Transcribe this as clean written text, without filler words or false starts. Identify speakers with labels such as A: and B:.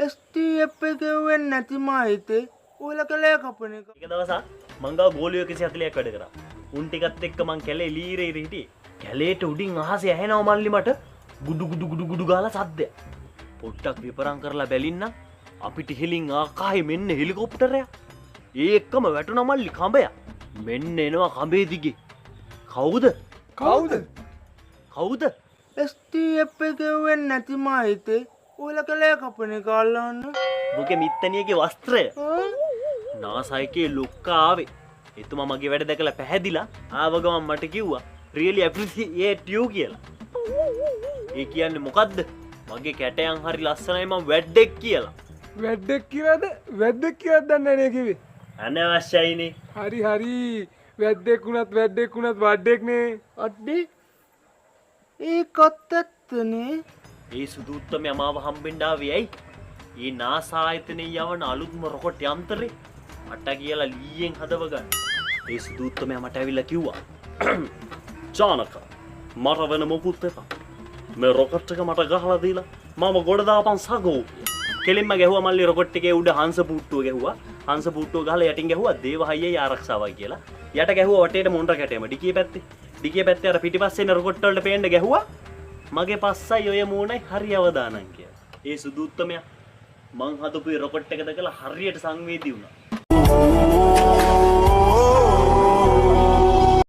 A: STF එකේ වෙන්නේ නැති මායිතේ ඔයලා කලේ කපන එක.
B: එක දවසක් මං ගාව ගෝලියෝ 140ක් වැඩ කරා. උන් ටිකත් එක්ක මං කැලේ ලීරේ හිටියේ. කැලේට උඩින් අහසේ ඇහෙනවා මල්ලි මට ගුඩු ගුඩු ගුඩු ගුඩු ගාලා සද්දයක්. පොට්ටක් විපරම් කරලා බැලින්න අපිට හිලින් ආකාහේ මෙන්න හෙලිකොප්ටරයක්. ඒකම වැටුණා මල්ලි කඹයක්. මෙන්න එනවා කඹේ දිගේ. කවුද?
A: කවුද?
B: කවුද?
A: STF එකේ වෙන්නේ නැති මායිතේ ඔයලා කලේ කපන එක අල්ලන්න.
B: මොකේ මිත්තනියගේ වස්ත්‍රය. නාසයිකේ ලොක්කා ආවේ. එතුමා මගේ වැඩ දැකලා පැහැදිලා ආව ගමන් මට කිව්වා really appreciate you කියලා. ඒ කියන්නේ මොකද්ද? මගේ කැටයන් හරි ලස්සනයි මම වැඩෙක් කියලා.
A: වැද්දෙක් කියලාද? වැද්දෙක් කියලාද දන්නේ නැහැ කිව්වේ.
B: අනවශ්‍යයිනේ.
A: හරි හරි. වැද්දෙක් වුණත් වඩෙක් නේ. අඩේ. ඒකත් ඇත්තනේ.
B: ඒ සුදු උත්තමයා මාව හම්බෙන්න ආවේ ඇයි? ඒ නාසා ආයතනයේ යවන අලුත්ම රොකට් යන්ත්‍රේ මට කියලා ලීයෙන් හදව ගන්න. ඒ සුදු උත්තමයා මට ඇවිල්ලා කිව්වා ජානක මට වෙන මොකුත් එපා. මේ රොකට් එක මට ගහලා දීලා මම ගොඩ දාපන් සගෝ. කෙලින්ම ගැහුවා මල්ලි රොකට් එකේ උඩ හංස පුට්ටුව ගැහුවා. හංස පුට්ටුව ගහලා යටින් ගැහුවා දේවහයියේ ආරක්ෂාවයි කියලා. යට ගැහුවා වටේට මොණ්ඩර කැටේම ඩිකිය පැත්තේ. ඩිකිය පැත්තේ අර පිටිපස්සේ ඉන්න රොකට් වලට පේන්න ගැහුවා. මගේ පස්සයි ඔය මූණයි හරි අවදානම් කියලා. ඒ සුදු උත්තමයා මං හදපු රොකට් එක දැකලා හරියට සංවේදී වුණා.